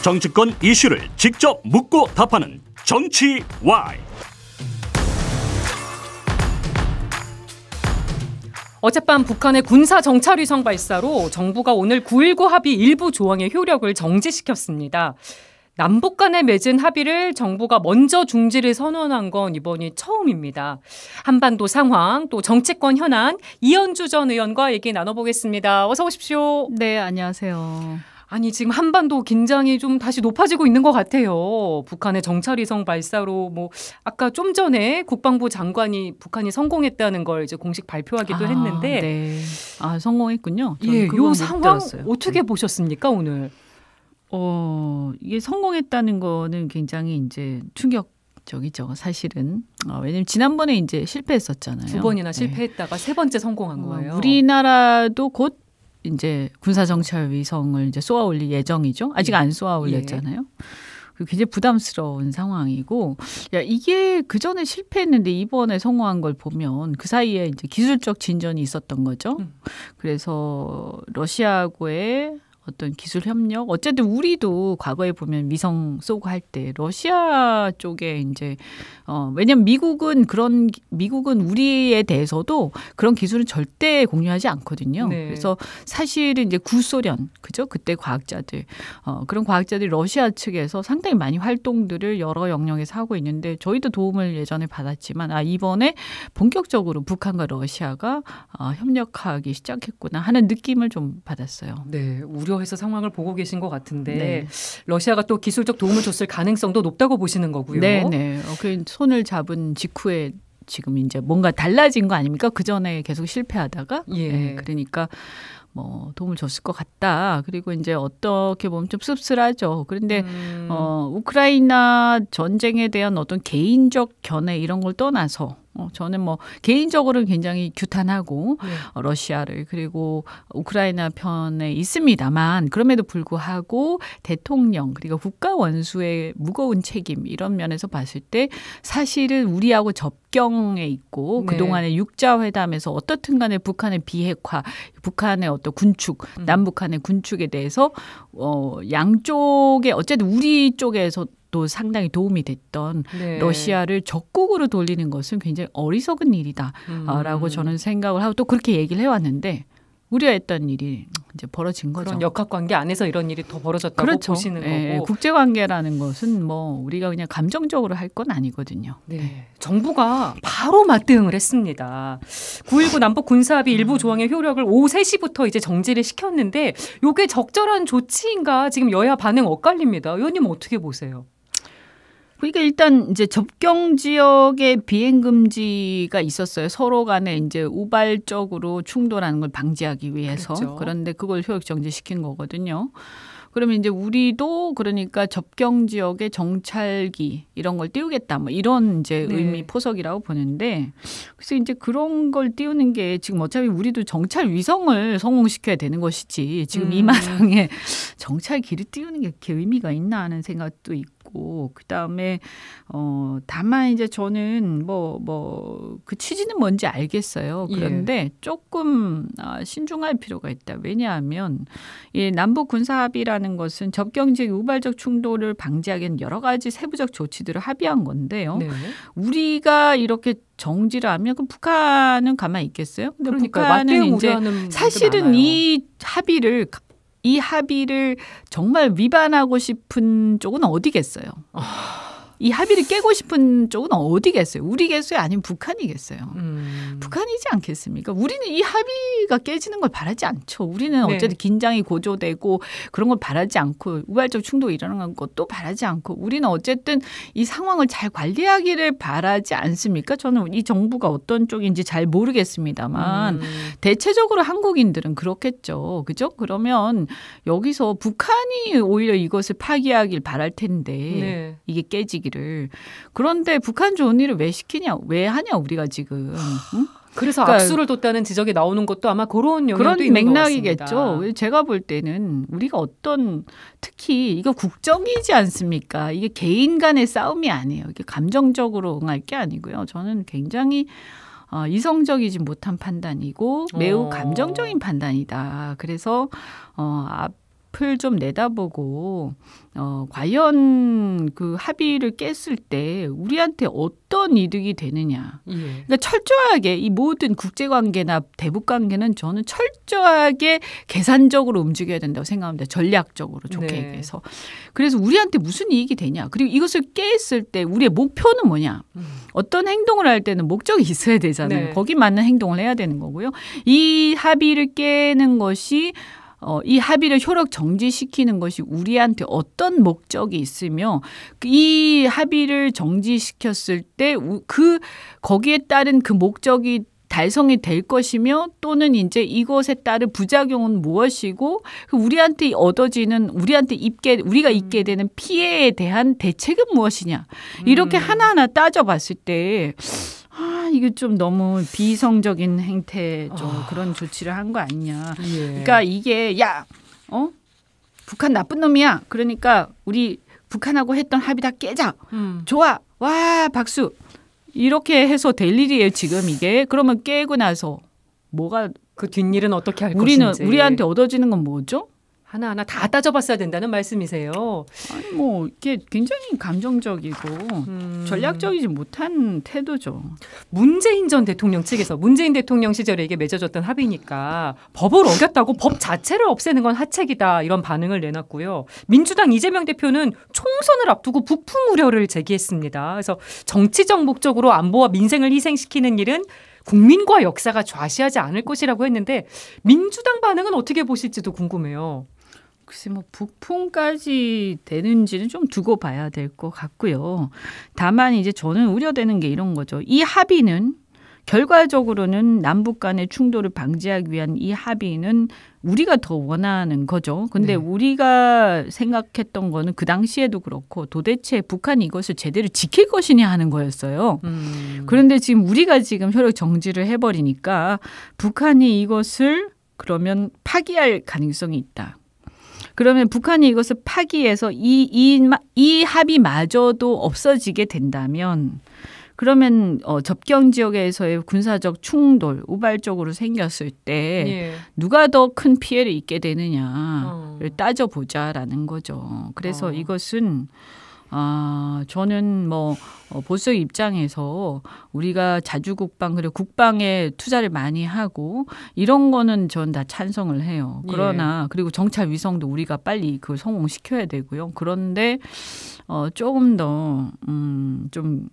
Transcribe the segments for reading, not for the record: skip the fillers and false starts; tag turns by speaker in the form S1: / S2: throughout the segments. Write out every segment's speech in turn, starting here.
S1: 정치권 이슈를 직접 묻고 답하는 정치 와이.
S2: 어젯밤 북한의 군사 정찰위성 발사로 정부가 오늘 9.19 합의 일부 조항의 효력을 정지시켰습니다. 남북 간에 맺은 합의를 정부가 먼저 중지를 선언한 건 이번이 처음입니다. 한반도 상황, 또 정치권 현안, 이현주 전 의원과 얘기 나눠보겠습니다. 어서 오십시오.
S3: 네, 안녕하세요.
S2: 아니, 지금 한반도 긴장이 좀 다시 높아지고 있는 것 같아요. 북한의 정찰위성 발사로 아까 좀 전에 국방부 장관이 북한이 성공했다는 걸 이제 공식 발표하기도 했는데.
S3: 네. 성공했군요.
S2: 예, 이 상황 어떻게 보셨습니까, 오늘?
S3: 이게 성공했다는 거는 굉장히 이제 충격적이죠, 사실은. 왜냐면 지난번에 이제 실패했었잖아요.
S2: 2번이나 실패했다가 세 번째 성공한 거예요.
S3: 우리나라도 곧 이제 군사정찰 위성을 이제 쏘아 올릴 예정이죠. 아직 안 쏘아 올렸잖아요. 굉장히 부담스러운 상황이고, 이게 그 전에 실패했는데 이번에 성공한 걸 보면 그 사이에 이제 기술적 진전이 있었던 거죠. 그래서 러시아하고의 어떤 기술 협력, 어쨌든 우리도 과거에 보면 위성 쏘고 할 때 러시아 쪽에 이제 왜냐면 미국은 우리에 대해서도 그런 기술은 절대 공유하지 않거든요.
S2: 네.
S3: 그래서 사실은 이제 구소련, 그죠? 그때 과학자들, 그런 과학자들이 러시아 측에서 상당히 많이 활동들을 여러 영역에서 하고 있는데, 저희도 도움을 예전에 받았지만 이번에 본격적으로 북한과 러시아가 협력하기 시작했구나 하는 느낌을 좀 받았어요.
S2: 네, 우려해서 상황을 보고 계신 것 같은데,
S3: 네.
S2: 러시아가 또 기술적 도움을 줬을 가능성도 높다고 보시는 거고요.
S3: 네. 그 손을 잡은 직후에 지금 이제 뭔가 달라진 거 아닙니까? 그 전에 계속 실패하다가.
S2: 예.
S3: 네, 그러니까 도움을 줬을 것 같다. 그리고 이제 어떻게 보면 좀 씁쓸하죠. 그런데 우크라이나 전쟁에 대한 어떤 개인적 견해 이런 걸 떠나서 저는 개인적으로는 굉장히 규탄하고 러시아를, 그리고 우크라이나 편에 있습니다만, 그럼에도 불구하고 대통령 그리고 국가 원수의 무거운 책임, 이런 면에서 봤을 때 사실은 우리하고 접경에 있고 그동안의 육자회담에서 어떻든 간에 북한의 비핵화, 북한의 어떤 군축, 남북한의 군축에 대해서 양쪽에 어쨌든 우리 쪽에서 또 상당히 도움이 됐던 러시아를 적국으로 돌리는 것은 굉장히 어리석은 일이다라고 저는 생각을 하고 또 그렇게 얘기를 해왔는데, 우려했던 일이 이제 벌어진 거죠.
S2: 그런 역학관계 안에서 이런 일이 더 벌어졌다고 보시는 거고.
S3: 국제관계라는 것은 우리가 그냥 감정적으로 할 건 아니거든요.
S2: 네. 정부가 바로 맞대응을 했습니다. 9.19 남북 군사합의 일부 조항의 효력을 오후 3시부터 이제 정지를 시켰는데, 이게 적절한 조치인가 지금 여야 반응 엇갈립니다. 의원님 어떻게 보세요?
S3: 그러니까 일단 이제 접경 지역에 비행 금지가 있었어요. 서로 간에 이제 우발적으로 충돌하는 걸 방지하기 위해서.
S2: 그렇죠.
S3: 그런데 그걸 효력 정지시킨 거거든요. 그러면 이제 우리도 그러니까 접경 지역에 정찰기 이런 걸 띄우겠다, 이런 이제 의미 포석이라고 보는데, 그래서 이제 그런 걸 띄우는 게 지금 어차피 우리도 정찰 위성을 성공시켜야 되는 것이지, 지금 이 마당에 정찰기를 띄우는 게 이렇게 의미가 있나 하는 생각도 있고. 그다음에 다만 이제 저는 그 취지는 뭔지 알겠어요. 그런데 조금 신중할 필요가 있다. 왜냐하면 이 남북 군사 합의라는 것은 접경 지역 우발적 충돌을 방지하기 위한 여러 가지 세부적 조치들을 합의한 건데요.
S2: 네.
S3: 우리가 이렇게 정지를 하면 그럼 북한은 가만히 있겠어요? 근데 북한은 이제 사실은 이 합의를 정말 위반하고 싶은 쪽은 어디겠어요? 이 합의를 깨고 싶은 쪽은 어디겠어요? 우리겠어요? 아니면 북한이겠어요? 북한이지 않겠습니까? 우리는 이 합의가 깨지는 걸 바라지 않죠. 우리는 어쨌든 긴장이 고조되고 그런 걸 바라지 않고, 우발적 충돌이 일어나는 것도 바라지 않고, 우리는 어쨌든 이 상황을 잘 관리하기를 바라지 않습니까? 저는 이 정부가 어떤 쪽인지 잘 모르겠습니다만 대체적으로 한국인들은 그렇겠죠. 그죠? 그러면 여기서 북한이 오히려 이것을 파기하길 바랄 텐데 이게 깨지기를. 그런데 북한 좋은 일을 왜 시키냐, 왜 하냐 우리가 지금. 응?
S2: 그래서 악수를 뒀다는 지적이 나오는 것도 아마 그런 영향도
S3: 그런
S2: 있는
S3: 맥락이겠죠.
S2: 것 같습니다.
S3: 제가 볼 때는 우리가 특히 이거 국정이지 않습니까? 이게 개인 간의 싸움이 아니에요. 이게 감정적으로 응할 게 아니고요. 저는 굉장히 이성적이지 못한 판단이고 매우 감정적인 판단이다. 그래서 앞을 좀 내다보고 과연 그 합의를 깼을 때 우리한테 어떤 이득이 되느냐. 그러니까 철저하게 이 모든 국제관계나 대북관계는 저는 철저하게 계산적으로 움직여야 된다고 생각합니다. 전략적으로 좋게 얘기해서. 그래서 우리한테 무슨 이익이 되냐. 그리고 이것을 깼을 때 우리의 목표는 뭐냐. 어떤 행동을 할 때는 목적이 있어야 되잖아요. 거기 맞는 행동을 해야 되는 거고요. 이 합의를 깨는 것이 이 합의를 효력 정지시키는 것이 우리한테 어떤 목적이 있으며 이 합의를 정지시켰을 때 거기에 따른 그 목적이 달성이 될 것이며 또는 이제 이것에 따른 부작용은 무엇이고 우리한테 얻어지는 우리가 입게 되는 피해에 대한 대책은 무엇이냐 이렇게 하나하나 따져봤을 때 이게 좀 너무 비이성적인 행태 좀 그런 조치를 한 거 아니냐. 그러니까 이게 북한 나쁜 놈이야. 그러니까 우리 북한하고 했던 합의 다 깨자. 좋아. 와 박수. 이렇게 해서 될 일이에요 지금 이게. 그러면 깨고 나서 뭐가
S2: 그 뒷일은 어떻게 할 것인지.
S3: 우리한테 얻어지는 건 뭐죠?
S2: 하나하나 다 따져봤어야 된다는 말씀이세요.
S3: 아니 뭐 이게 굉장히 감정적이고 전략적이지 못한 태도죠.
S2: 문재인 전 대통령 측에서 문재인 대통령 시절에 이게 맺어졌던 합의니까 법을 어겼다고 법 자체를 없애는 건 하책이다 이런 반응을 내놨고요. 민주당 이재명 대표는 총선을 앞두고 북풍 우려를 제기했습니다. 그래서 정치적 목적으로 안보와 민생을 희생시키는 일은 국민과 역사가 좌시하지 않을 것이라고 했는데 민주당 반응은 어떻게 보실지도 궁금해요.
S3: 글쎄 뭐 북풍까지 되는지는 좀 두고 봐야 될 것 같고요. 다만 이제 저는 우려되는 게 이런 거죠. 이 합의는 결과적으로는 남북 간의 충돌을 방지하기 위한 이 합의는 우리가 더 원하는 거죠. 근데 우리가 생각했던 거는 그 당시에도 그렇고 도대체 북한이 이것을 제대로 지킬 것이냐 하는 거였어요. 그런데 지금 우리가 지금 효력 정지를 해버리니까 북한이 이것을 그러면 파기할 가능성이 있다. 그러면 북한이 이것을 파기해서 이 합의마저도 없어지게 된다면 그러면 접경 지역에서의 군사적 충돌 우발적으로 생겼을 때 누가 더 큰 피해를 입게 되느냐를 따져보자라는 거죠. 그래서 이것은 저는 뭐 보수 입장에서 우리가 자주국방 그리고 국방에 투자를 많이 하고 이런 거는 전 다 찬성을 해요. 그러나 그리고 정찰 위성도 우리가 빨리 그 성공시켜야 되고요. 그런데 조금 더 좀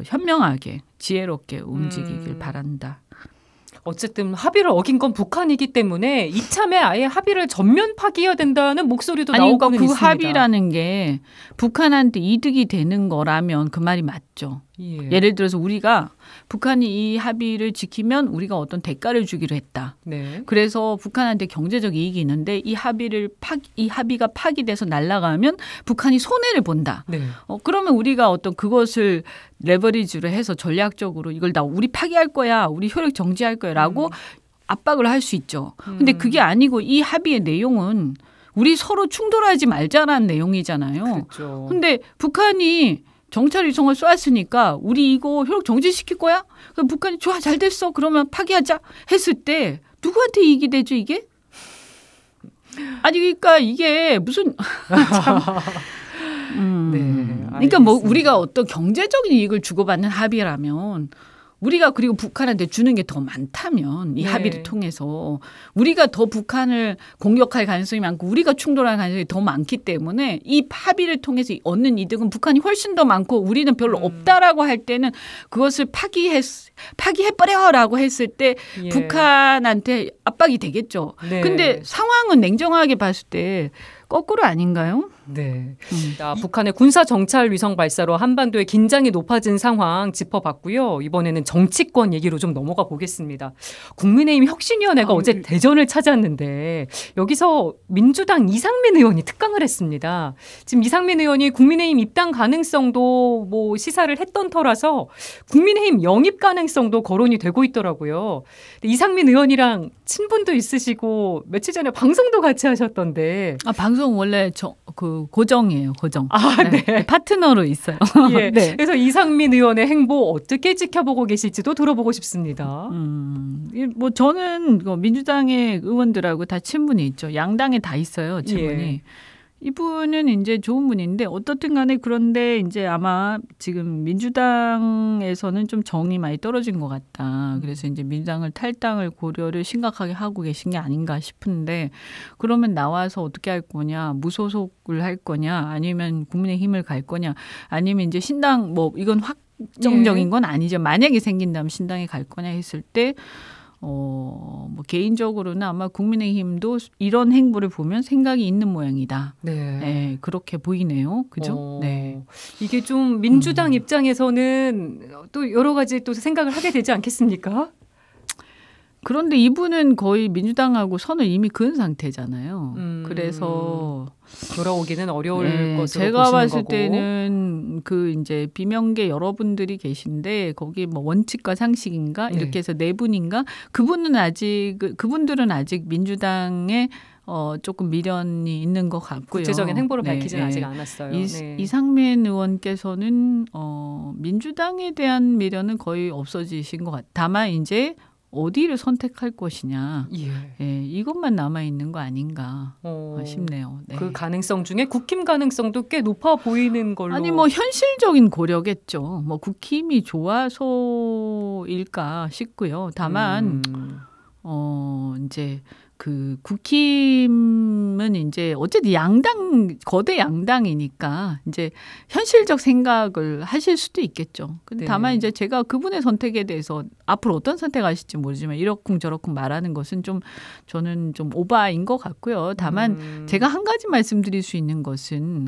S3: 현명하게 지혜롭게 움직이길 바란다.
S2: 어쨌든 합의를 어긴 건 북한이기 때문에 이참에 아예 합의를 전면 파기해야 된다는 목소리도 나오고는 있습니다.
S3: 그 합의라는 게 북한한테 이득이 되는 거라면 그 말이 맞죠. 예를 들어서 우리가 북한이 이 합의를 지키면 우리가 어떤 대가를 주기로 했다. 그래서 북한한테 경제적 이익이 있는데 이 합의가 파기돼서 날아가면 북한이 손해를 본다. 그러면 우리가 어떤 그것을 레버리지로 해서 전략적으로 이걸 우리 파기할 거야. 우리 효력 정지할 거야라고 압박을 할 수 있죠. 근데 그게 아니고 이 합의의 내용은 우리 서로 충돌하지 말자라는 내용이잖아요.
S2: 그렇죠.
S3: 근데 북한이 정찰 위성을 쏘았으니까 우리 이거 효력 정지시킬 거야? 그럼 북한이 좋아 잘 됐어. 그러면 파기하자 했을 때 누구한테 이익이 되죠 이게? 아니 그러니까 이게 무슨 그러니까 뭐 우리가 어떤 경제적인 이익을 주고받는 합의라면 우리가 그리고 북한한테 주는 게 더 많다면 이 합의를 통해서 우리가 더 북한을 공격할 가능성이 많고 우리가 충돌할 가능성이 더 많기 때문에 이 합의를 통해서 얻는 이득은 북한이 훨씬 더 많고 우리는 별로 없다라고 할 때는 그것을 파기해버려라고 했을 때 북한한테 압박이 되겠죠. 근데 상황은 냉정하게 봤을 때 거꾸로 아닌가요?
S2: 북한의 군사 정찰 위성 발사로 한반도의 긴장이 높아진 상황 짚어봤고요. 이번에는 정치권 얘기로 좀 넘어가 보겠습니다. 국민의힘 혁신위원회가 어제 대전을 찾았는데 여기서 민주당 이상민 의원이 특강을 했습니다. 지금 이상민 의원이 국민의힘 입당 가능성도 뭐 시사를 했던 터라서 국민의힘 영입 가능성도 거론이 되고 있더라고요. 이상민 의원이랑 친분도 있으시고 며칠 전에 방송도 같이 하셨던데.
S3: 방송 원래 그 고정이에요, 고정.
S2: 네.
S3: 파트너로 있어요.
S2: 예. 네. 그래서 이상민 의원의 행보 어떻게 지켜보고 계실지도 들어보고 싶습니다.
S3: 뭐 저는 민주당의 의원들하고 다 친분이 있죠. 양당에 다 있어요, 친분이.
S2: 예.
S3: 이분은 이제 좋은 분인데 어떻든 간에 그런데 이제 아마 지금 민주당에서는 좀 정이 많이 떨어진 것 같다. 그래서 이제 민주당을 탈당을 고려를 심각하게 하고 계신 게 아닌가 싶은데 그러면 나와서 어떻게 할 거냐, 무소속을 할 거냐, 아니면 국민의힘을 갈 거냐, 아니면 이제 신당 뭐 이건 확정적인 건 아니죠. 만약에 생긴다면 신당에 갈 거냐 했을 때 뭐 개인적으로는 아마 국민의힘도 이런 행보를 보면 생각이 있는 모양이다. 네, 그렇게 보이네요. 그죠? 네.
S2: 이게 좀 민주당 입장에서는 또 여러 가지 또 생각을 하게 되지 않겠습니까?
S3: 그런데 이분은 거의 민주당하고 선을 이미 그은 상태잖아요. 그래서
S2: 돌아오기는 어려울 것으로 보시는
S3: 제가 봤을
S2: 거고.
S3: 때는 그 이제 비명계 여러분들이 계신데 거기 뭐 원칙과 상식인가 이렇게 해서 네 분인가 그분들은 아직 민주당에 조금 미련이 있는 것 같고요.
S2: 구체적인 행보를 밝히지는 아직 않았어요.
S3: 이상민 의원께서는 민주당에 대한 미련은 거의 없어지신 것 같아요. 다만 이제 어디를 선택할 것이냐. 이것만 남아있는 거 아닌가 싶네요. 네.
S2: 그 가능성 중에 국힘 가능성도 꽤 높아 보이는 걸로.
S3: 아니 뭐 현실적인 고려겠죠. 뭐 국힘이 좋아서일까 싶고요. 다만 이제 그 국힘은 이제 어쨌든 거대 양당이니까 이제 현실적 생각을 하실 수도 있겠죠. 근데 다만 이제 제가 그분의 선택에 대해서 앞으로 어떤 선택하실지 모르지만 이러쿵저러쿵 말하는 것은 저는 좀 오바인 것 같고요. 다만 제가 한 가지 말씀드릴 수 있는 것은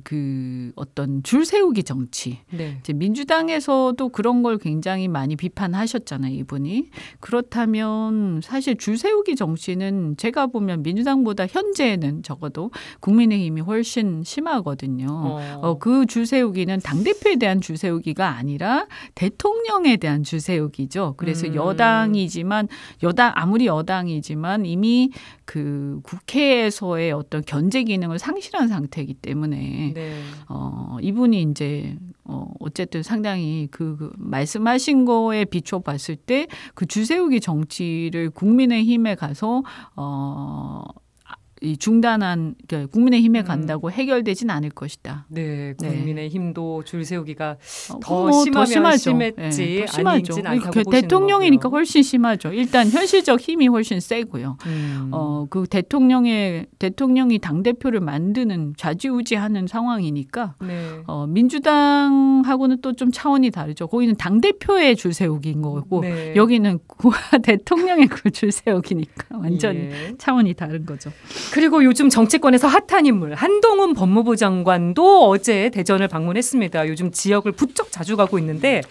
S3: 그 어떤 줄 세우기 정치. 이제 민주당에서도 그런 걸 굉장히 많이 비판하셨잖아요, 이분이. 그렇다면 사실 줄 세우기 정치는 제가 보면 민주당보다 현재는 적어도 국민의힘이 훨씬 심하거든요. 그 줄 세우기는 당대표에 대한 줄 세우기가 아니라 대통령에 대한 줄 세우기죠. 그래서 아무리 여당이지만 이미 그 국회에서의 어떤 견제 기능을 상실한 상태이기 때문에 이분이 이제 어쨌든 상당히 그 말씀하신 거에 비춰 봤을 때 그 줄 세우기 정치를 국민의힘에 가서 이 중단한 그러니까 국민의힘에 간다고 해결되진 않을 것이다.
S2: 네, 국민의힘도 줄 세우기가 더 심했지 아닌지는 않다고
S3: 대통령이니까 거고요. 훨씬 심하죠. 일단 현실적 힘이 훨씬 세고요. 그 대통령이 당 대표를 만드는 좌지우지하는 상황이니까 민주당하고는 또 좀 차원이 다르죠. 거기는 당 대표의 줄 세우기인 거고 여기는 대통령의 줄 세우기니까 완전히 차원이 다른 거죠.
S2: 그리고 요즘 정치권에서 핫한 인물 한동훈 법무부 장관도 어제 대전을 방문했습니다. 요즘 지역을 부쩍 자주 가고 있는데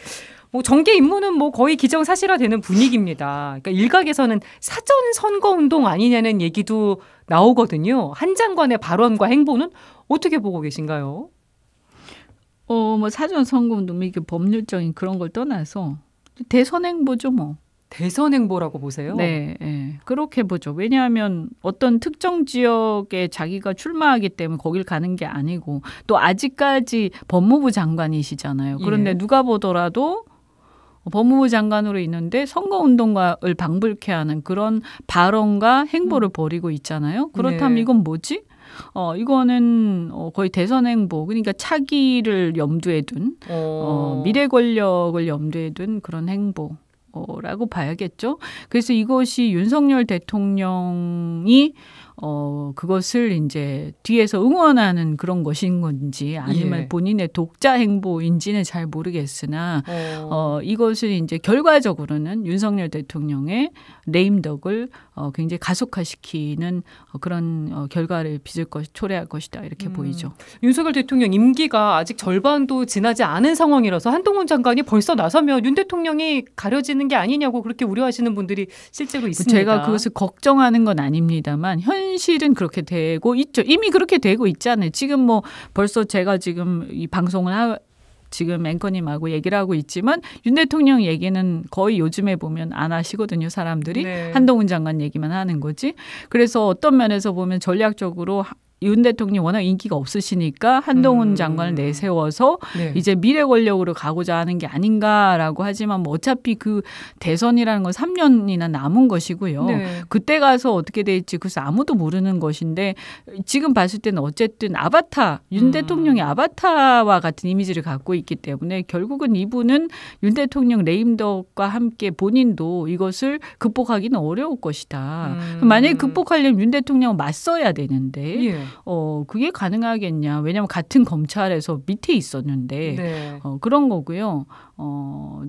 S2: 뭐 정계 입무는 뭐 거의 기정사실화되는 분위기입니다. 그러니까 일각에서는 사전 선거운동 아니냐는 얘기도 나오거든요. 한 장관의 발언과 행보는 어떻게 보고 계신가요?
S3: 뭐 사전 선거운동 이게 법률적인 그런 걸 떠나서 대선 행보죠 뭐.
S2: 대선 행보라고 보세요?
S3: 네, 그렇게 보죠. 왜냐하면 어떤 특정 지역에 자기가 출마하기 때문에 거길 가는 게 아니고 또 아직까지 법무부 장관이시잖아요. 그런데 누가 보더라도 법무부 장관으로 있는데 선거운동을 방불케 하는 그런 발언과 행보를 벌이고 있잖아요. 그렇다면 이건 뭐지? 이거는 거의 대선 행보, 그러니까 차기를 염두에 둔 미래 권력을 염두에 둔 그런 행보. 라고 봐야겠죠. 그래서 이것이 윤석열 대통령이 그것을 이제 뒤에서 응원하는 그런 것인 건지 아니면 본인의 독자 행보인지는 잘 모르겠으나 이것을 이제 결과적으로는 윤석열 대통령의 레임덕을 굉장히 가속화시키는 그런 결과를 초래할 것이다 이렇게 보이죠.
S2: 윤석열 대통령 임기가 아직 절반도 지나지 않은 상황이라서 한동훈 장관이 벌써 나서면 윤 대통령이 가려지는 게 아니냐고 그렇게 우려하시는 분들이 실제로 있습니다.
S3: 제가 그것을 걱정하는 건 아닙니다만 현실은 그렇게 되고 있죠. 이미 그렇게 되고 있잖아요. 지금 뭐 벌써 제가 지금 이 방송을 지금 앵커님하고 얘기를 하고 있지만 윤 대통령 얘기는 거의 요즘에 보면 안 하시거든요. 사람들이. 한동훈 장관 얘기만 하는 거지. 그래서 어떤 면에서 보면 전략적으로 윤 대통령이 워낙 인기가 없으시니까 한동훈 장관을 내세워서 네. 이제 미래 권력으로 가고자 하는 게 아닌가라고 하지만 뭐 어차피 그 대선이라는 건 3년이나 남은 것이고요. 네. 그때 가서 어떻게 될지 그래서 아무도 모르는 것인데 지금 봤을 때는 어쨌든 아바타, 윤 대통령의 아바타와 같은 이미지를 갖고 있기 때문에 결국은 이분은 윤 대통령 레임덕과 함께 본인도 이것을 극복하기는 어려울 것이다. 만약에 극복하려면 윤 대통령은 맞서야 되는데 예. 그게 가능하겠냐. 왜냐하면 같은 검찰에서 밑에 있었는데 네. 그런 거고요.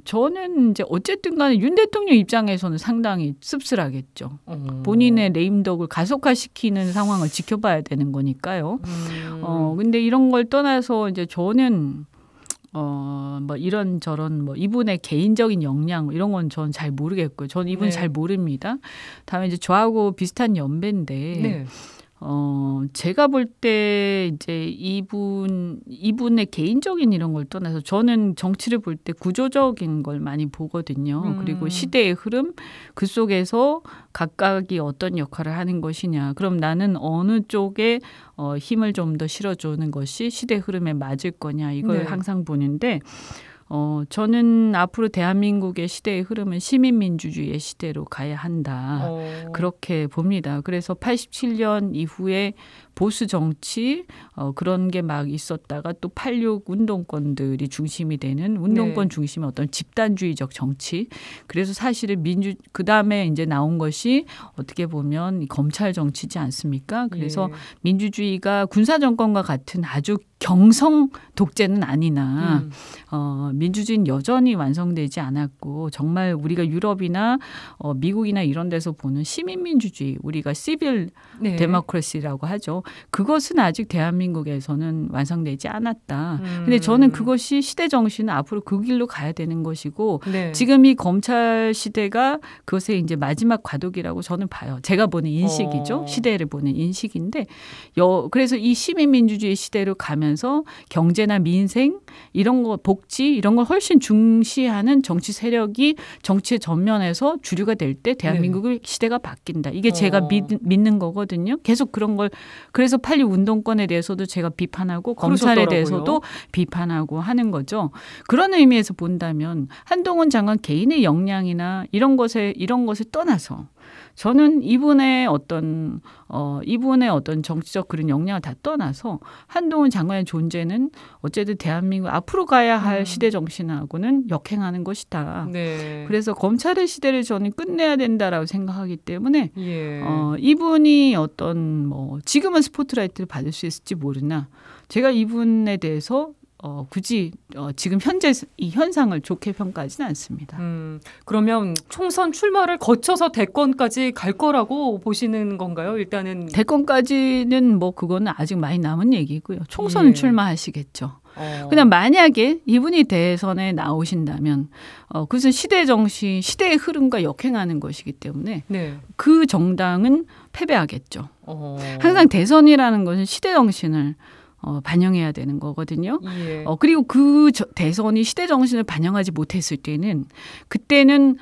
S3: 저는 이제 어쨌든 간에 윤 대통령 입장에서는 상당히 씁쓸하겠죠. 본인의 레임덕을 가속화시키는 상황을 지켜봐야 되는 거니까요. 근데 이런 걸 떠나서 이제 저는 뭐 이런저런 뭐 이분의 개인적인 역량 이런 건 전 잘 모르겠고요. 전 이분 네. 잘 모릅니다. 다음에 이제 저하고 비슷한 연배인데 네. 제가 볼 때 이제 이분의 개인적인 이런 걸 떠나서 저는 정치를 볼 때 구조적인 걸 많이 보거든요. 그리고 시대의 흐름 그 속에서 각각이 어떤 역할을 하는 것이냐. 그럼 나는 어느 쪽에 힘을 좀 더 실어주는 것이 시대 흐름에 맞을 거냐. 이걸 네. 항상 보는데 저는 앞으로 대한민국의 시대의 흐름은 시민민주주의의 시대로 가야 한다. 그렇게 봅니다. 그래서 87년 이후에 보수 정치 그런 게 막 있었다가 또 86 운동권들이 중심이 되는 운동권 네. 중심의 어떤 집단주의적 정치. 그래서 사실은 그다음에 이제 나온 것이 어떻게 보면 검찰 정치지 않습니까? 그래서 네. 민주주의가 군사 정권과 같은 아주 경성 독재는 아니나 민주주의는 여전히 완성되지 않았고 정말 우리가 유럽이나 미국이나 이런 데서 보는 시민민주주의 우리가 시빌 네. 데모크래시라고 하죠. 그것은 아직 대한민국에서는 완성되지 않았다. 근데 저는 그것이 시대 정신은 앞으로 그 길로 가야 되는 것이고 네. 지금 이 검찰 시대가 그것의 이제 마지막 과도기라고 저는 봐요. 제가 보는 인식이죠. 시대를 보는 인식인데 그래서 이 시민민주주의 시대로 가면서 경제나 민생 이런 거 복지 이런 걸 훨씬 중시하는 정치 세력이 정치의 전면에서 주류가 될 때 대한민국의 네. 시대가 바뀐다. 이게 제가 믿는 거거든요. 계속 그런 걸 그래서 86 운동권에 대해서도 제가 비판하고 검찰에 대해서도 비판하고 하는 거죠. 그런 의미에서 본다면 한동훈 장관 개인의 역량이나 이런 것에 떠나서 저는 이분의 어떤 정치적 그런 역량을 다 떠나서 한동훈 장관의 존재는 어쨌든 대한민국 앞으로 가야 할 시대 정신하고는 역행하는 것이다. 네. 그래서 검찰의 시대를 저는 끝내야 된다라고 생각하기 때문에 예. 이분이 어떤 지금은 스포트라이트를 받을 수 있을지 모르나 제가 이분에 대해서 굳이 지금 현재 이 현상을 좋게 평가하지는 않습니다.
S2: 그러면 총선 출마를 거쳐서 대권까지 갈 거라고 보시는 건가요? 일단은
S3: 대권까지는 그거는 아직 많이 남은 얘기고요. 총선 예. 출마하시겠죠. 그냥 만약에 이분이 대선에 나오신다면 그것은 시대 정신, 시대의 흐름과 역행하는 것이기 때문에 네. 그 정당은 패배하겠죠. 항상 대선이라는 것은 시대 정신을 반영해야 되는 거거든요. 예. 그리고 그 대선이 시대 정신을 반영하지 못했을 때는 그때는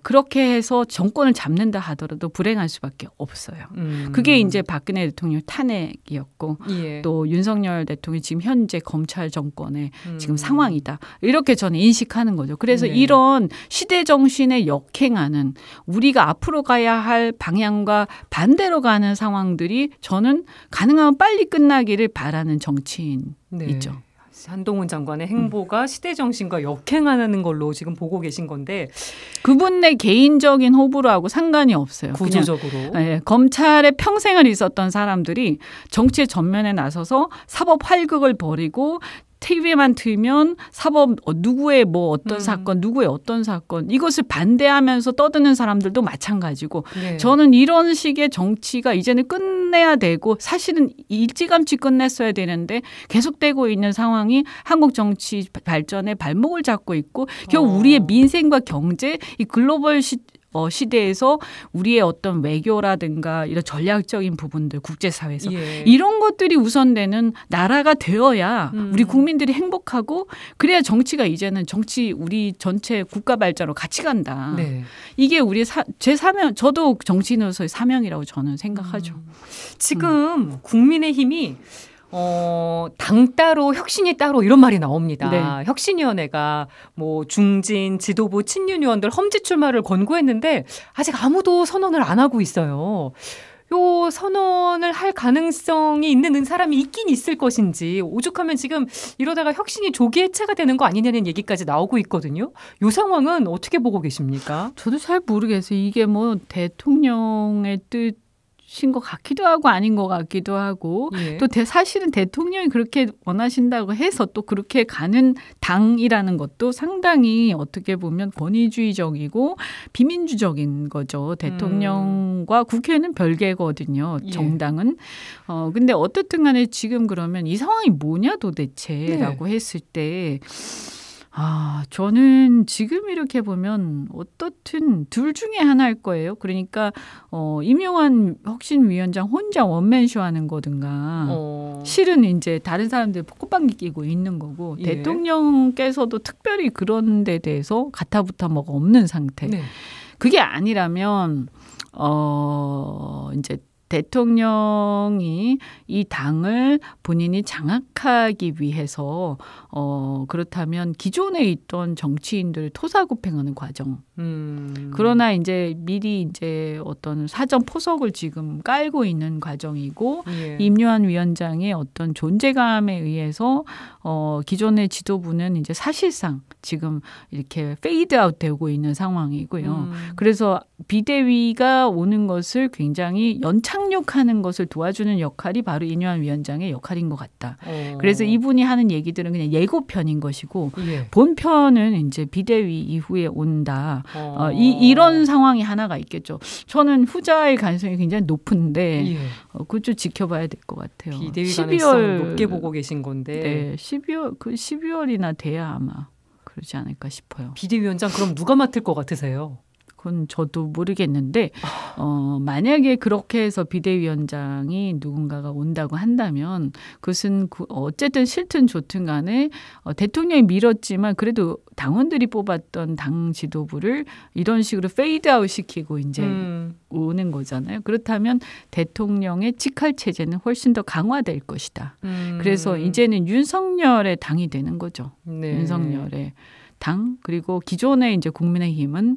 S3: 그렇게 해서 정권을 잡는다 하더라도 불행할 수밖에 없어요. 그게 이제 박근혜 대통령 탄핵이었고 예. 또 윤석열 대통령이 지금 현재 검찰 정권의 지금 상황이다. 이렇게 저는 인식하는 거죠. 그래서 네. 이런 시대 정신에 역행하는 우리가 앞으로 가야 할 방향과 반대로 가는 상황들이 저는 가능하면 빨리 끝나기를 바라는 정치인이죠. 네.
S2: 한동훈 장관의 행보가 시대 정신과 역행하는 걸로 지금 보고 계신 건데
S3: 그분의 개인적인 호불호하고 상관이 없어요.
S2: 구조적으로.
S3: 네, 검찰에 평생을 있었던 사람들이 정치의 전면에 나서서 사법 활극을 벌이고 TV에만 틀면 사법 누구의 어떤 사건 누구의 어떤 사건 이것을 반대하면서 떠드는 사람들도 마찬가지고 네. 저는 이런 식의 정치가 이제는 끝내야 되고 사실은 일찌감치 끝냈어야 되는데 계속되고 있는 상황이 한국 정치 발전의 발목을 잡고 있고 결국 우리의 민생과 경제 이 글로벌 시대에서 우리의 어떤 외교라든가 이런 전략적인 부분들 국제사회에서 이런 것들이 우선되는 나라가 되어야 우리 국민들이 행복하고 그래야 정치가 이제는 우리 전체 국가 발전으로 같이 간다.
S2: 네.
S3: 이게 우리의 제 사명, 저도 정치인으로서의 사명이라고 저는 생각하죠.
S2: 지금 국민의힘이 당 따로 혁신이 따로 이런 말이 나옵니다.
S3: 네.
S2: 혁신위원회가 뭐 중진, 지도부, 친윤 의원들 험지 출마를 권고했는데 아직 아무도 선언을 안 하고 있어요. 요 선언을 할 가능성이 있는 사람이 있긴 있을 것인지 오죽하면 지금 이러다가 혁신이 조기 해체가 되는 거 아니냐는 얘기까지 나오고 있거든요. 요 상황은 어떻게 보고 계십니까?
S3: 저도 잘 모르겠어요. 이게 뭐 대통령의 뜻인 것 같기도 하고 아닌 것 같기도 하고 또 사실은 대통령이 그렇게 원하신다고 해서 또 그렇게 가는 당이라는 것도 상당히 어떻게 보면 권위주의적이고 비민주적인 거죠. 대통령과 국회는 별개거든요. 정당은. 근데 어떻든 간에 지금 그러면 이 상황이 뭐냐 도대체라고 했을 때 저는 지금 이렇게 보면 어떻든 둘 중에 하나일 거예요. 그러니까 임용환 혁신위원장 혼자 원맨쇼 하는 거든가 실은 이제 다른 사람들 꽃방귀 끼고 있는 거고 대통령께서도 특별히 그런 데 대해서 가타부타 뭐가 없는 상태. 그게 아니라면 이제 대통령이 이 당을 본인이 장악하기 위해서 그렇다면 기존에 있던 정치인들을 토사구팽하는 과정. 그러나 이제 미리 이제 어떤 사전 포석을 지금 깔고 있는 과정이고 임요한 위원장의 어떤 존재감에 의해서 기존의 지도부는 이제 사실상 지금 이렇게 페이드아웃 되고 있는 상황이고요. 그래서 비대위가 오는 것을 굉장히 연착륙하는 것을 도와주는 역할이 바로 임요한 위원장의 역할인 것 같다. 그래서 이분이 하는 얘기들은 그냥 예고편인 것이고 본편은 이제 비대위 이후에 온다. 이런 상황이 하나가 있겠죠. 저는 후자의 가능성이 굉장히 높은데 그것 좀 지켜봐야 될 것 같아요.
S2: 비대위 가능성 높게 보고 계신 건데.
S3: 네, 12월이나 돼야 아마 그러지 않을까 싶어요.
S2: 비대위원장 그럼 누가 맡을 것 같으세요?
S3: 그건 저도 모르겠는데 만약에 그렇게 해서 비대위원장이 누군가가 온다고 한다면 그것은 어쨌든 싫든 좋든 간에 대통령이 밀었지만 그래도 당원들이 뽑았던 당 지도부를 이런 식으로 페이드아웃 시키고 이제 오는 거잖아요. 그렇다면 대통령의 직할 체제는 훨씬 더 강화될 것이다. 그래서 이제는 윤석열의 당이 되는 거죠. 윤석열의 당 그리고 기존의 이제 국민의힘은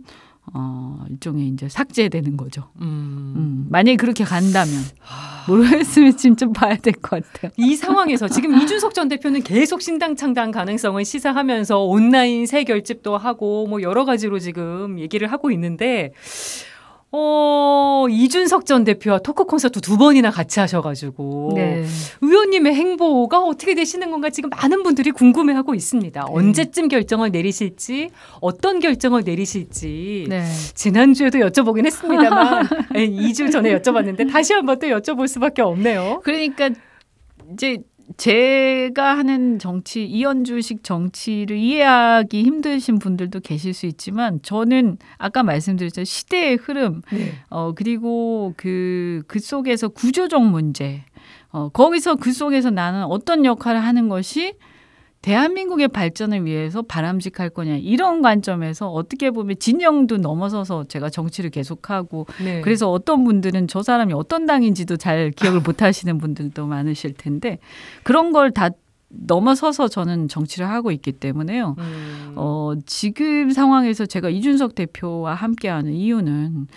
S3: 일종의 이제 삭제되는 거죠. 만약에 그렇게 간다면 모르겠으면 지금 좀 봐야 될 것 같아요.
S2: 이 상황에서 지금 이준석 전 대표는 계속 신당 창당 가능성을 시사하면서 온라인 새 결집도 하고 뭐 여러 가지로 지금 얘기를 하고 있는데 이준석 전 대표와 토크 콘서트 2번이나 같이 하셔가지고 의원님의 행보가 어떻게 되시는 건가 지금 많은 분들이 궁금해하고 있습니다. 언제쯤 결정을 내리실지 어떤 결정을 내리실지 지난주에도 여쭤보긴 했습니다만 2주 전에 여쭤봤는데 다시 한번 또 여쭤볼 수밖에 없네요.
S3: 그러니까 이제 제가 하는 정치, 이현주식 정치를 이해하기 힘드신 분들도 계실 수 있지만 저는 아까 말씀드렸죠. 시대의 흐름 그리고 그 속에서 구조적 문제 거기서 그 속에서 나는 어떤 역할을 하는 것이 대한민국의 발전을 위해서 바람직할 거냐 이런 관점에서 어떻게 보면 진영도 넘어서서 제가 정치를 계속하고 그래서 어떤 분들은 저 사람이 어떤 당인지도 잘 기억을 못 하시는 분들도 많으실 텐데 그런 걸 다 넘어서서 저는 정치를 하고 있기 때문에요. 지금 상황에서 제가 이준석 대표와 함께하는 이유는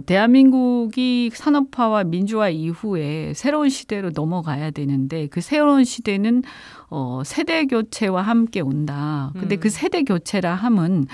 S3: 대한민국이 산업화와 민주화 이후에 새로운 시대로 넘어가야 되는데 그 새로운 시대는 세대 교체와 함께 온다. 근데 그 세대 교체라 함은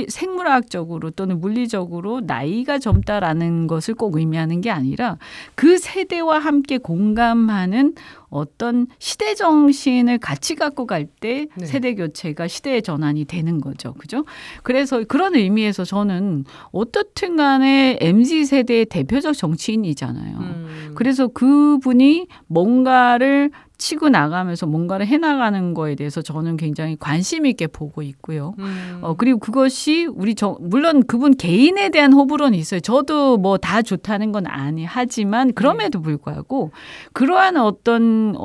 S3: 생물학적으로 또는 물리적으로 나이가 젊다라는 것을 꼭 의미하는 게 아니라 그 세대와 함께 공감하는 어떤 시대 정신을 같이 갖고 갈 때 세대 교체가 시대의 전환이 되는 거죠. 그죠? 그래서 그런 의미에서 저는 어떻든 간에 MZ세대의 대표적 정치인이잖아요. 그래서 그분이 뭔가를 치고 나가면서 뭔가를 해나가는 거에 대해서 저는 굉장히 관심 있게 보고 있고요. 그리고 그것이 물론 그분 개인에 대한 호불호는 있어요. 저도 뭐 다 좋다는 건 하지만 그럼에도 불구하고 그러한 어떤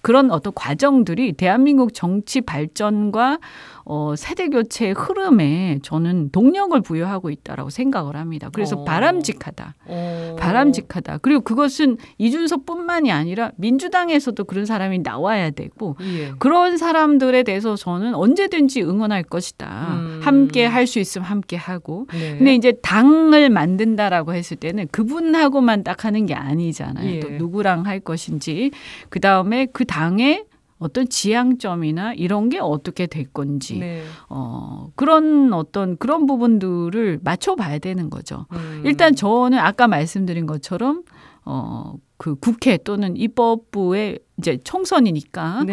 S3: 그런 어떤 과정들이 대한민국 정치 발전과 세대 교체의 흐름에 저는 동력을 부여하고 있다라고 생각을 합니다. 그래서 바람직하다. 바람직하다. 그리고 그것은 이준석뿐만이 아니라 민주당에서도 그런 사람이 나와야 되고 그런 사람들에 대해서 저는 언제든지 응원할 것이다. 함께 할 수 있으면 함께 하고. 네. 근데 이제 당을 만든다라고 했을 때는 그분하고만 딱 하는 게 아니잖아요. 또 누구랑 할 것인지. 그다음에 그 당의 어떤 지향점이나 이런 게 어떻게 될 건지 그런 부분들을 맞춰봐야 되는 거죠. 일단 저는 아까 말씀드린 것처럼 그 국회 또는 입법부의 이제 총선이니까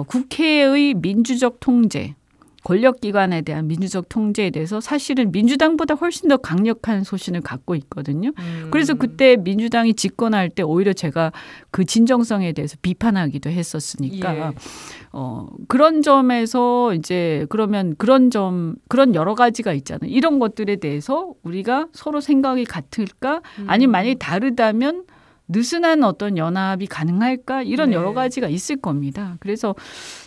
S3: 국회의 민주적 통제, 권력기관에 대한 민주적 통제에 대해서 사실은 민주당보다 훨씬 더 강력한 소신을 갖고 있거든요. 그래서 그때 민주당이 집권할 때 오히려 제가 그 진정성에 대해서 비판하기도 했었으니까 그런 점에서 이제 그러면 그런 여러 가지가 있잖아요. 이런 것들에 대해서 우리가 서로 생각이 같을까? 아니면 만약에 다르다면 느슨한 어떤 연합이 가능할까? 이런 여러 가지가 있을 겁니다. 그래서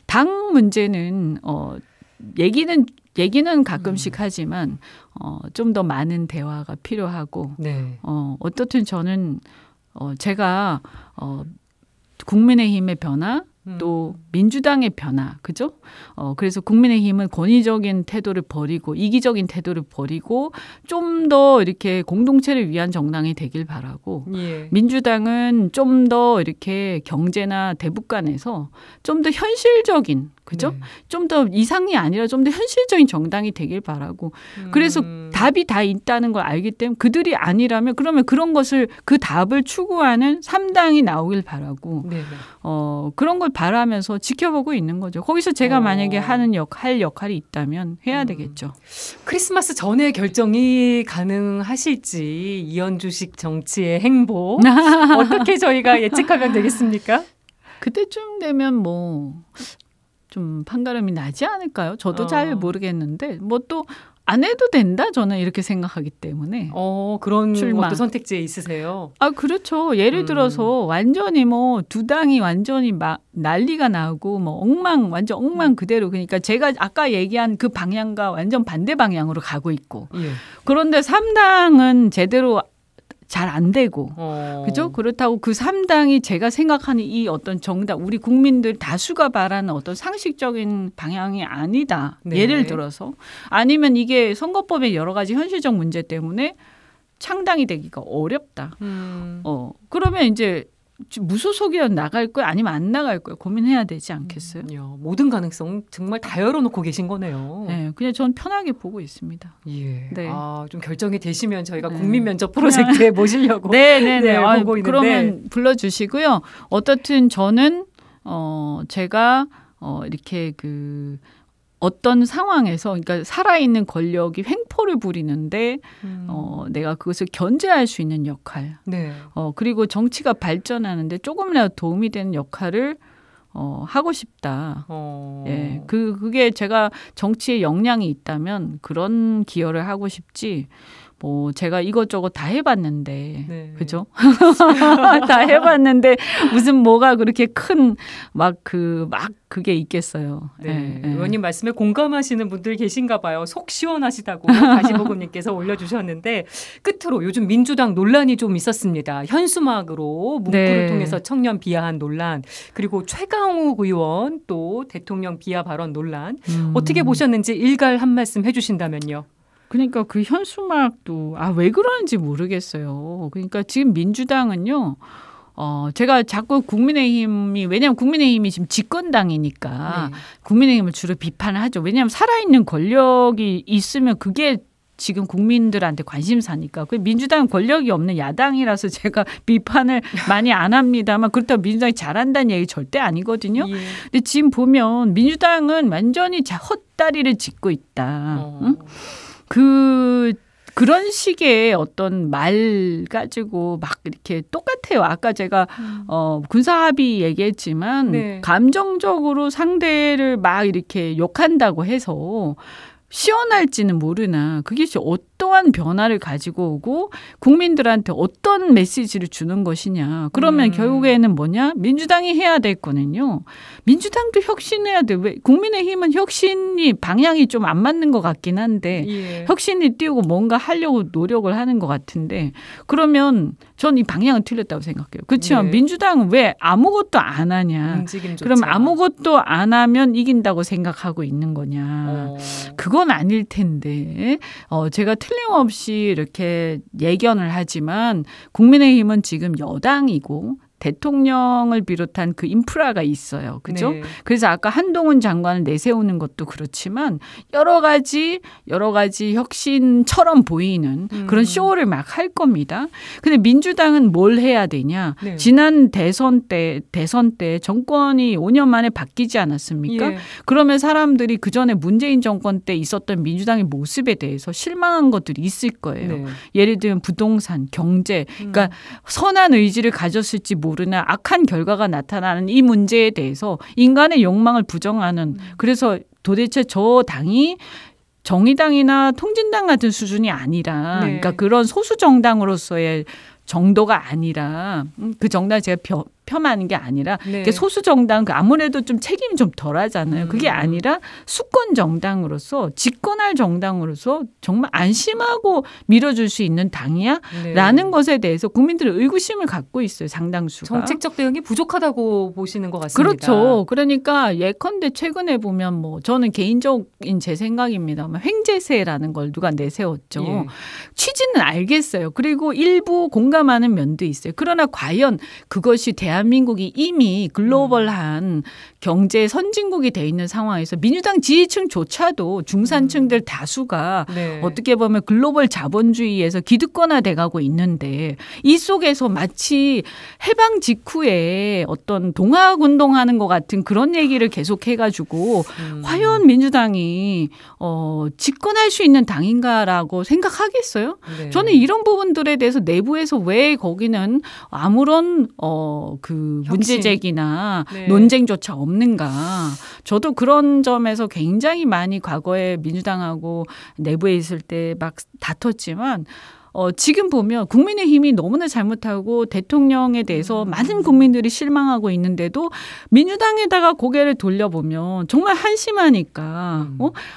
S3: 당 문제는 얘기는 가끔씩 하지만 좀 더 많은 대화가 필요하고 어떻든 저는 제가 국민의힘의 변화 또 민주당의 변화, 그죠? 그래서 국민의힘은 권위적인 태도를 버리고 이기적인 태도를 버리고 좀 더 이렇게 공동체를 위한 정당이 되길 바라고 민주당은 좀 더 이렇게 경제나 대북간에서 좀 더 현실적인, 그죠? 좀 더 이상이 아니라 좀 더 현실적인 정당이 되길 바라고 그래서 답이 다 있다는 걸 알기 때문에 그들이 아니라면 그러면 그런 것을 그 답을 추구하는 3당이 나오길 바라고 그런 걸 바라면서 지켜보고 있는 거죠. 거기서 제가 만약에 할 역할이 있다면 해야 되겠죠.
S2: 크리스마스 전에 결정이 가능하실지 이현주식 정치의 행보 어떻게 저희가 예측하면 되겠습니까?
S3: 그때쯤 되면 뭐 좀 판가름이 나지 않을까요? 저도 잘 모르겠는데 뭐 또 안 해도 된다 저는 이렇게 생각하기 때문에
S2: 그런 것도 선택지에 있으세요?
S3: 그렇죠. 예를 들어서 완전히 뭐 두 당이 완전히 막 난리가 나고 뭐 완전 엉망 그대로 그러니까 제가 아까 얘기한 그 방향과 완전 반대 방향으로 가고 있고 그런데 3당은 제대로 잘 안 되고 그죠? 그렇다고 그 3당이 제가 생각하는 이 어떤 정당 우리 국민들 다수가 바라는 어떤 상식적인 방향이 아니다. 예를 들어서 아니면 이게 선거법의 여러 가지 현실적 문제 때문에 창당이 되기가 어렵다. 그러면 이제 무소속이라도 나갈 거야 아니면 안 나갈 거야 고민해야 되지 않겠어요?
S2: 모든 가능성 정말 다 열어놓고 계신 거네요.
S3: 네, 그냥 전 편하게 보고 있습니다.
S2: 좀 결정이 되시면 저희가 국민 면접 프로젝트에 모시려고 보고 있는데
S3: 그러면 불러주시고요. 어떻든 저는 제가 이렇게 어떤 상황에서 그러니까 살아있는 권력이 횡포를 부리는데 내가 그것을 견제할 수 있는 역할 그리고 정치가 발전하는데 조금이라도 도움이 되는 역할을 하고 싶다. 그게 제가 정치에 역량이 있다면 그런 기여를 하고 싶지 뭐 제가 이것저것 다 해봤는데 그죠? 다 해봤는데 무슨 뭐가 그렇게 큰 그게 있겠어요.
S2: 의원님 말씀에 공감하시는 분들 계신가 봐요. 속 시원하시다고 가시보금님께서 올려주셨는데 끝으로 요즘 민주당 논란이 좀 있었습니다. 현수막으로 문구를 통해서 청년 비하한 논란 그리고 최강욱 의원 또 대통령 비하 발언 논란 어떻게 보셨는지 일갈 한 말씀 해주신다면요.
S3: 그러니까 그 현수막도 왜 그러는지 모르겠어요. 그러니까 지금 민주당은요. 제가 자꾸 왜냐하면 국민의힘이 지금 집권당이니까 국민의힘을 주로 비판을 하죠. 왜냐하면 살아있는 권력이 있으면 그게 지금 국민들한테 관심사니까. 민주당은 권력이 없는 야당이라서 제가 비판을 많이 안 합니다만 그렇다고 민주당이 잘한다는 얘기 절대 아니거든요. 근데 지금 보면 민주당은 완전히 헛다리를 짚고 있다. 응? 그 그런 식의 어떤 말 가지고 막 이렇게 똑같아요. 아까 제가 군사합의 얘기했지만 네. 감정적으로 상대를 막 이렇게 욕한다고 해서 시원할지는 모르나 그게 어떠한 변화를 가지고 오고 국민들한테 어떤 메시지를 주는 것이냐. 그러면 결국에는 뭐냐? 민주당이 해야 될 거는요. 민주당도 혁신해야 돼. 왜? 국민의힘은 혁신이 방향이 좀 안 맞는 것 같긴 한데 예. 혁신이 띄우고 뭔가 하려고 노력을 하는 것 같은데 그러면 전 이 방향은 틀렸다고 생각해요. 그렇지만 네. 민주당은 왜 아무것도 안 하냐. 그럼 아무것도 안 하면 이긴다고 생각하고 있는 거냐. 그건 아닐 텐데 제가 틀림없이 이렇게 예견을 하지만 국민의힘은 지금 여당이고 대통령을 비롯한 그 인프라가 있어요. 그죠? 네. 그래서 아까 한동훈 장관을 내세우는 것도 그렇지만 여러 가지 혁신처럼 보이는 그런 쇼를 막 할 겁니다. 근데 민주당은 뭘 해야 되냐? 네. 지난 대선 때 정권이 5년 만에 바뀌지 않았습니까? 예. 그러면 사람들이 그전에 문재인 정권 때 있었던 민주당의 모습에 대해서 실망한 것들이 있을 거예요. 네. 예를 들면 부동산, 경제, 그러니까 선한 의지를 가졌을지 모르나 악한 결과가 나타나는 이 문제에 대해서 인간의 욕망을 부정하는 그래서 도대체 저 당이 정의당이나 통진당 같은 수준이 아니라 네. 그러니까 그런 소수 정당으로서의 정도가 아니라 그 정당 제가 폄하하는 게 아니라 네. 소수 정당 아무래도 좀 책임이 좀 덜하잖아요. 그게 아니라 수권 정당으로서 집권할 정당으로서 정말 안심하고 밀어줄 수 있는 당이야? 네. 라는 것에 대해서 국민들은 의구심을 갖고 있어요. 상당수가.
S2: 정책적 대응이 부족하다고 보시는 것 같습니다.
S3: 그렇죠. 그러니까 예컨대 최근에 보면 뭐 저는 개인적인 제 생각입니다만 횡재세라는 걸 누가 내세웠죠. 예. 취지는 알겠어요. 그리고 일부 공감하는 면도 있어요. 그러나 과연 그것이 대한민국이 이미 글로벌한 경제 선진국이 돼 있는 상황에서 민주당 지지층조차도 중산층들 다수가 네. 어떻게 보면 글로벌 자본주의에서 기득권화돼 가고 있는데 이 속에서 마치 해방 직후에 어떤 동학운동하는 것 같은 그런 얘기를 계속해가지고 과연 민주당이 집권할 수 있는 당인가라고 생각하겠어요? 네. 저는 이런 부분들에 대해서 내부에서 왜 거기는 아무런 그 문제 제기나 네. 논쟁조차 없는가. 저도 그런 점에서 굉장히 많이 과거에 민주당하고 내부에 있을 때 막 다퉜지만 지금 보면 국민의힘이 너무나 잘못하고 대통령에 대해서 많은 국민들이 실망하고 있는데도 민주당에다가 고개를 돌려보면 정말 한심하니까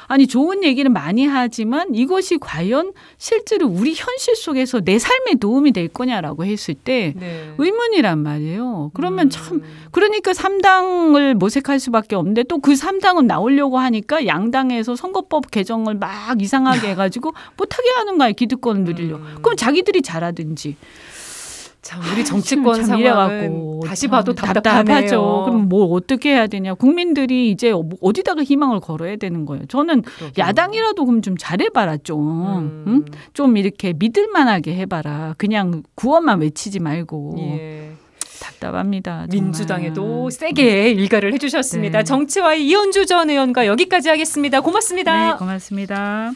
S3: 아니 좋은 얘기는 많이 하지만 이것이 과연 실제로 우리 현실 속에서 내 삶에 도움이 될 거냐라고 했을 때 네. 의문이란 말이에요. 그러면 참 그러니까 3당을 모색할 수밖에 없는데 또 그 3당은 나오려고 하니까 양당에서 선거법 개정을 막 이상하게 해가지고 못하게 하는 거예요. 기득권을 누리려고. 그럼 자기들이 잘하든지.
S2: 참 우리 정치권 상황은 다시 봐도 답답하죠.
S3: 그럼 뭐 어떻게 해야 되냐. 국민들이 이제 어디다가 희망을 걸어야 되는 거예요. 저는 그렇구나. 야당이라도 그럼 좀 잘해봐라 좀. 응? 좀 이렇게 믿을만하게 해봐라. 그냥 구호만 외치지 말고. 예. 답답합니다. 정말.
S2: 민주당에도 세게 일가를 해주셨습니다. 네. 정치와의 이현주 전 의원과 여기까지 하겠습니다. 고맙습니다.
S3: 네, 고맙습니다.